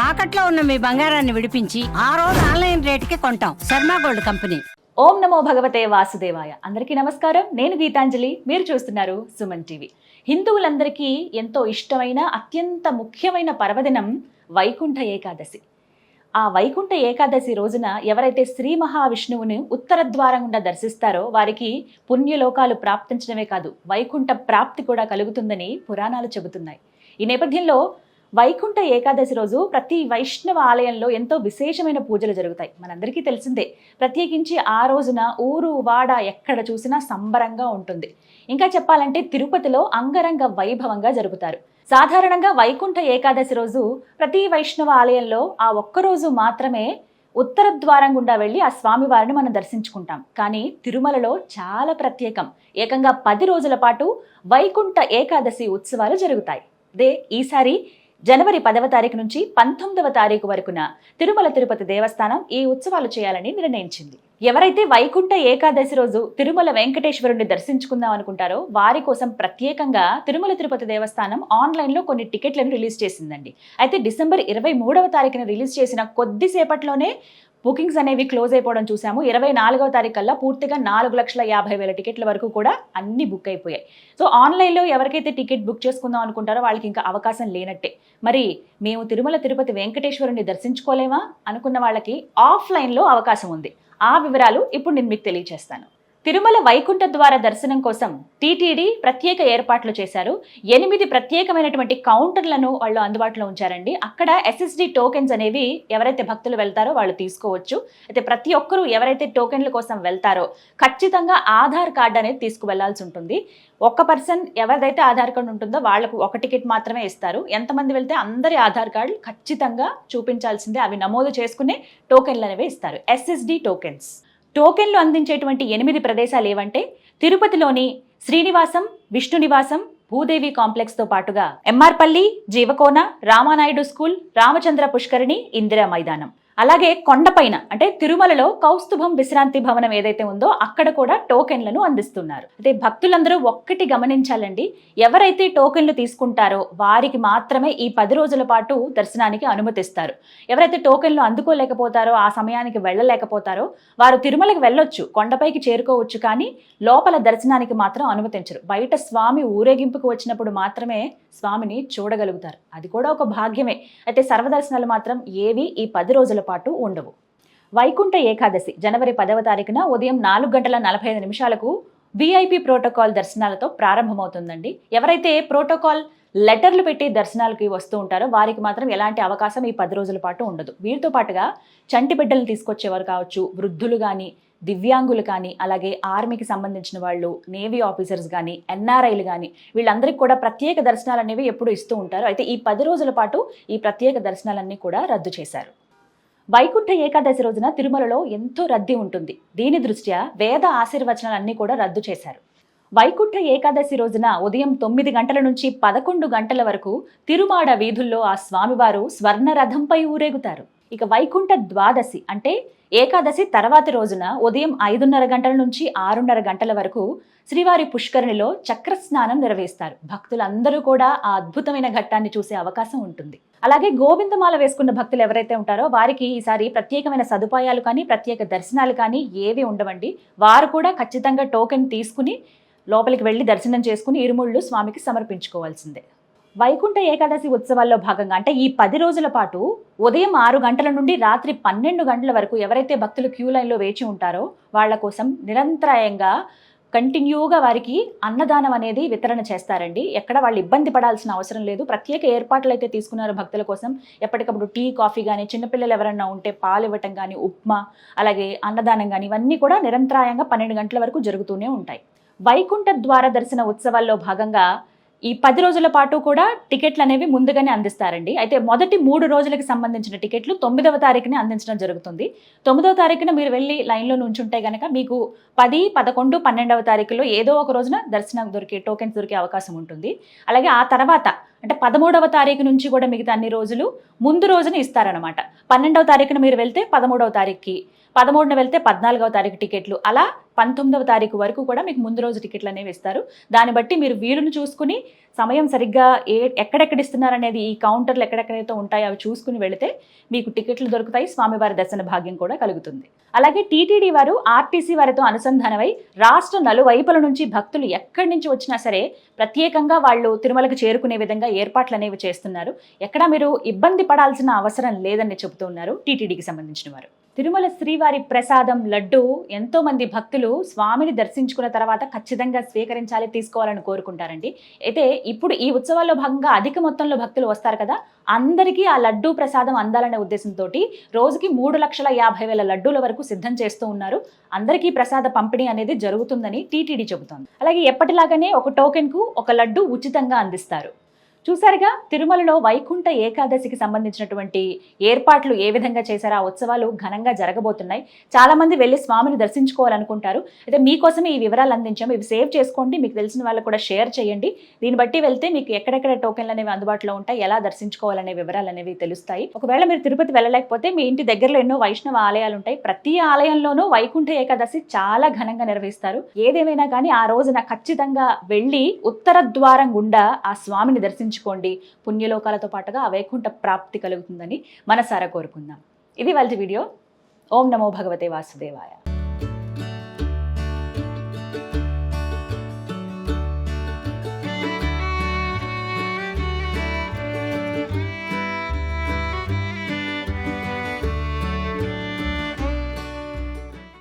తాకట్లో ఉన్న మీ బంగారాన్ని విడిపించి ఆ రోజు ఆన్లైన్ రేటుకి కొంటాం. Sharma gold company. ఓం నమో భగవతే వాసుదేవాయ. అందరికీ నమస్కారం. నేను గీతాంజలి. మీరు చూస్తున్నారు సుమన్ టీవీ. హిందువులందరికీ ఎంతో ఇష్టమైన అత్యంత ముఖ్యమైన పర్వదినం వైకుంఠ ఏకాదశి. ఆ వైకుంఠ ఏకాదశి రోజున ఎవరైతే శ్రీ మహావిష్ణువుని ఉత్తర ద్వారం గుండా దర్శిస్తారో వారికి పుణ్యలోకాలు ప్రాప్తించడమే కాదు, వైకుంఠ ప్రాప్తి కూడా కలుగుతుందని పురాణాలు చెబుతున్నాయి. ఈ నేపథ్యంలో వైకుంఠ ఏకాదశి రోజు ప్రతి వైష్ణవ ఆలయంలో ఎంతో విశేషమైన పూజలు జరుగుతాయి. మనందరికీ తెలిసిందే. ప్రత్యేకించి ఆ రోజున ఊరు వాడ ఎక్కడ చూసినా సంబరంగా ఉంటుంది. ఇంకా చెప్పాలంటే తిరుపతిలో అంగరంగ వైభవంగా జరుపుతారు. సాధారణంగా వైకుంఠ ఏకాదశి రోజు ప్రతి వైష్ణవ ఆలయంలో ఆ ఒక్కరోజు మాత్రమే ఉత్తర ద్వారం గుండా వెళ్ళి ఆ స్వామివారిని మనం దర్శించుకుంటాం. కానీ తిరుమలలో చాలా ప్రత్యేకం. ఏకంగా 10 రోజుల పాటు వైకుంఠ ఏకాదశి ఉత్సవాలు జరుగుతాయి. అదే ఈసారి జనవరి 10వ తారీఖు నుంచి 19వ తారీఖు వరకున తిరుమల తిరుపతి దేవస్థానం ఈ ఉత్సవాలు చేయాలని నిర్ణయించింది. ఎవరైతే వైకుంఠ ఏకాదశి రోజు తిరుమల వెంకటేశ్వరుణ్ణి దర్శించుకుందాం అనుకుంటారో వారి కోసం ప్రత్యేకంగా తిరుమల తిరుపతి దేవస్థానం ఆన్లైన్లో కొన్ని టికెట్లను రిలీజ్ చేసిందండి. అయితే డిసెంబర్ 23వ తారీఖున రిలీజ్ చేసిన కొద్దిసేపట్లోనే బుకింగ్స్ అనేవి క్లోజ్ అయిపోవడం చూసాము. 24వ తారీఖు కల్లా పూర్తిగా 4,50,000 టికెట్ల వరకు కూడా అన్ని బుక్ అయిపోయాయి. సో ఆన్లైన్లో ఎవరికైతే టికెట్ బుక్ చేసుకుందాం అనుకుంటారో వాళ్ళకి ఇంకా అవకాశం లేనట్టే. మరి మేము తిరుమల తిరుపతి వెంకటేశ్వరుని దర్శించుకోలేమా అనుకున్న వాళ్ళకి ఆఫ్లైన్లో అవకాశం ఉంది. ఆ వివరాలు ఇప్పుడు నేను మీకు తెలియజేస్తాను. తిరుమల వైకుంఠ ద్వార దర్శనం కోసం టీటీడీ ప్రత్యేక ఏర్పాట్లు చేశారు. 8 ప్రత్యేకమైనటువంటి కౌంటర్లను వాళ్ళు అందుబాటులో ఉంచారండి. అక్కడ SSD టోకెన్స్ అనేవి ఎవరైతే భక్తులు వెళ్తారో వాళ్ళు తీసుకోవచ్చు. అయితే ప్రతి ఒక్కరూ ఎవరైతే టోకెన్ల కోసం వెళ్తారో ఖచ్చితంగా ఆధార్ కార్డు అనేది తీసుకువెళ్లాల్సి ఉంటుంది. ఒక పర్సన్ ఎవరిదైతే ఆధార్ కార్డు ఉంటుందో వాళ్లకు ఒక టికెట్ మాత్రమే ఇస్తారు. ఎంతమంది వెళ్తే అందరి ఆధార్ కార్డు ఖచ్చితంగా చూపించాల్సిందే. అవి నమోదు చేసుకునే టోకెన్లు అనేవి ఇస్తారు, SSD టోకెన్స్. టోకెన్లు అందించేటువంటి 8 ప్రదేశాలు ఏవంటే తిరుపతిలోని శ్రీనివాసం, విష్ణు నివాసం, భూదేవి కాంప్లెక్స్తో పాటుగా ఎంఆర్పల్లి, జీవకోన, రామానాయుడు స్కూల్, రామచంద్ర పుష్కరిణి, ఇందిరా మైదానం. అలాగే కొండపైన అంటే తిరుమలలో కౌస్తుభం విశ్రాంతి భవనం ఏదైతే ఉందో అక్కడ కూడా టోకెన్లను అందిస్తున్నారు. అయితే భక్తులందరూ ఒక్కటి గమనించాలండి, ఎవరైతే టోకెన్లు తీసుకుంటారో వారికి మాత్రమే ఈ 10 రోజుల పాటు దర్శనానికి అనుమతిస్తారు. ఎవరైతే టోకెన్లు అందుకోలేకపోతారో, ఆ సమయానికి వెళ్ళలేకపోతారో వారు తిరుమలకి వెళ్ళొచ్చు, కొండపైకి చేరుకోవచ్చు, కానీ లోపల దర్శనానికి మాత్రం అనుమతించరు. బయట స్వామి ఊరేగింపుకు వచ్చినప్పుడు మాత్రమే స్వామిని చూడగలుగుతారు. అది కూడా ఒక భాగ్యమే. అయితే సర్వదర్శనాలు మాత్రం ఏవి ఈ 10 రోజుల పాటు ఉండవు. వైకుంఠ ఏకాదశి జనవరి 10వ తారీఖున ఉదయం 4:45 VIP ప్రోటోకాల్ దర్శనాలతో ప్రారంభమవుతుందండి. ఎవరైతే ప్రోటోకాల్ లెటర్లు పెట్టి దర్శనాలకి వస్తూ ఉంటారో వారికి మాత్రం ఎలాంటి అవకాశం ఈ 10 రోజుల పాటు ఉండదు. వీరితో పాటుగా చంటి బిడ్డలను తీసుకొచ్చేవారు కావచ్చు, వృద్ధులు కానీ, దివ్యాంగులు కానీ, అలాగే ఆర్మీకి సంబంధించిన వాళ్ళు, నేవీ ఆఫీసర్స్ కానీ, NRIలు కానీ వీళ్ళందరికీ కూడా ప్రత్యేక దర్శనాలు అనేవి ఎప్పుడు ఇస్తూ ఉంటారు. అయితే ఈ 10 రోజుల పాటు ఈ ప్రత్యేక దర్శనాలన్నీ కూడా రద్దు చేశారు. వైకుంఠ ఏకాదశి రోజున తిరుమలలో ఎంతో రద్దీ ఉంటుంది. దీని దృష్ట్యా వేద ఆశీర్వచనాలన్నీ కూడా రద్దు చేశారు. వైకుంఠ ఏకాదశి రోజున ఉదయం 9 గంటల నుంచి 11 గంటల వరకు తిరుమాడ వీధుల్లో ఆ స్వామివారు స్వర్ణ రథంపై ఊరేగుతారు. ఇక వైకుంఠ ద్వాదశి అంటే ఏకాదశి తర్వాతి రోజున ఉదయం 5:30 గంటల నుంచి 6:30 గంటల వరకు శ్రీవారి పుష్కరిణిలో చక్ర స్నానం నిర్వహిస్తారు. భక్తులందరూ కూడా ఆ అద్భుతమైన ఘట్టాన్ని చూసే అవకాశం ఉంటుంది. అలాగే గోవిందమాల వేసుకున్న భక్తులు ఎవరైతే ఉంటారో వారికి ఈసారి ప్రత్యేకమైన సదుపాయాలు కానీ, ప్రత్యేక దర్శనాలు కానీ ఏవి ఉండవండి. వారు కూడా ఖచ్చితంగా టోకెన్ తీసుకుని లోపలికి వెళ్ళి దర్శనం చేసుకుని ఇరుముళ్ళు స్వామికి సమర్పించుకోవాల్సిందే. వైకుంఠ ఏకాదశి ఉత్సవాల్లో భాగంగా అంటే ఈ 10 రోజుల పాటు ఉదయం 6 గంటల నుండి రాత్రి 12 గంటల వరకు ఎవరైతే భక్తులు క్యూ లైన్లో వేచి ఉంటారో వాళ్ళ కోసం నిరంతరాయంగా కంటిన్యూగా వారికి అన్నదానం అనేది వితరణ చేస్తారండి. ఎక్కడ వాళ్ళు ఇబ్బంది పడాల్సిన అవసరం లేదు. ప్రత్యేక ఏర్పాట్లు అయితే తీసుకున్నారు భక్తుల కోసం. ఎప్పటికప్పుడు టీ, కాఫీ కానీ, చిన్నపిల్లలు ఎవరన్నా ఉంటే పాలు ఇవ్వటం కానీ, ఉప్మా, అలాగే అన్నదానం కానీ ఇవన్నీ కూడా నిరంతరాయంగా 12 గంటల వరకు జరుగుతూనే ఉంటాయి. వైకుంఠ ద్వార దర్శన ఉత్సవాల్లో భాగంగా ఈ 10 రోజుల పాటు కూడా టికెట్లు అనేవి ముందుగానే అందిస్తారండి. అయితే మొదటి 3 రోజులకి సంబంధించిన టికెట్లు 9వ తారీఖునే అందించడం జరుగుతుంది. 9వ తారీఖున మీరు వెళ్ళి లైన్లో నుంచుంటే కనుక మీకు 10, 11, 12వ తారీఖులో ఏదో ఒక రోజున దర్శనం టోకెన్స్ దొరికే అవకాశం ఉంటుంది. అలాగే ఆ తర్వాత అంటే 13వ తారీఖు నుంచి కూడా మిగతా అన్ని రోజులు ముందు రోజున ఇస్తారనమాట. 12వ తారీఖున మీరు వెళ్తే 13వ తారీఖుకి, 13న వెళ్తే 14వ తారీఖు టికెట్లు, అలా 19వ తారీఖు వరకు కూడా మీకు ముందు రోజు టికెట్లు అనేవి ఇస్తారు. దాన్ని బట్టి మీరు వీలును చూసుకుని సమయం సరిగ్గా ఎక్కడెక్కడ ఇస్తున్నారనేది ఈ కౌంటర్లు ఎక్కడెక్కడైతే ఉంటాయో అవి చూసుకుని వెళితే మీకు టికెట్లు దొరుకుతాయి, స్వామివారి దర్శన భాగ్యం కూడా కలుగుతుంది. అలాగే టీటీడీ వారు ఆర్టీసీ వారితో అనుసంధానమై రాష్ట్ర నలువైపుల నుంచి భక్తులు ఎక్కడి నుంచి వచ్చినా సరే ప్రత్యేకంగా వాళ్ళు తిరుమలకు చేరుకునే విధంగా ఏర్పాట్లు అనేవి చేస్తున్నారు. ఎక్కడా మీరు ఇబ్బంది పడాల్సిన అవసరం లేదని చెబుతున్నారు టీటీడీకి సంబంధించిన వారు. తిరుమల శ్రీవారి ప్రసాదం లడ్డు ఎంతో మంది భక్తులు స్వామిని దర్శించుకున్న తర్వాత ఖచ్చితంగా స్వీకరించాలి, తీసుకోవాలని కోరుకుంటారండి. అయితే ఇప్పుడు ఈ ఉత్సవాల్లో భాగంగా అధిక మొత్తంలో భక్తులు వస్తారు కదా, అందరికీ ఆ లడ్డూ ప్రసాదం అందాలనే ఉద్దేశంతో రోజుకి 3,50,000 లడ్డూల వరకు సిద్ధం చేస్తూ ఉన్నారు. అందరికీ ప్రసాద పంపిణీ అనేది జరుగుతుందని టీటీడీ చెబుతోంది. అలాగే ఎప్పటిలాగానే ఒక టోకెన్కు ఒక లడ్డు ఉచితంగా అందిస్తారు. చూసారుగా తిరుమలలో వైకుంఠ ఏకాదశికి సంబంధించినటువంటి ఏర్పాట్లు ఏ విధంగా చేశారో ఆ ఉత్సవాలు ఘనంగా జరగబోతున్నాయి. చాలా మంది వెళ్ళి స్వామిని దర్శించుకోవాలనుకుంటారు. అయితే మీకోసమే ఈ వివరాలు అందించాము. ఇవి సేవ్ చేసుకోండి, మీకు తెలిసిన వాళ్ళకు కూడా షేర్ చేయండి. దీన్ని బట్టి వెళ్తే మీకు ఎక్కడెక్కడ టోకెన్లు అనేవి అందుబాటులో ఉంటాయి, ఎలా దర్శించుకోవాలనే వివరాలు అనేవి తెలుస్తాయి. ఒకవేళ మీరు తిరుపతి వెళ్ళలేకపోతే మీ ఇంటి దగ్గరలో ఎన్నో వైష్ణవ ఆలయాలు ఉంటాయి. ప్రతి ఆలయంలోనూ వైకుంఠ ఏకాదశి చాలా ఘనంగా నిర్వహిస్తారు. ఏదేమైనా కానీ ఆ రోజున ఖచ్చితంగా వెళ్ళి ఉత్తర ద్వారం గుండా ఆ స్వామిని దర్శించుకోండి. పుణ్యలోకాలతో పాటుగా ఆ వైకుంఠ ప్రాప్తి కలుగుతుందని మనసారా కోరుకుందాం. ఇది వాళ్ళ వీడియో. ఓం నమో భగవతే వాసుదేవాయ.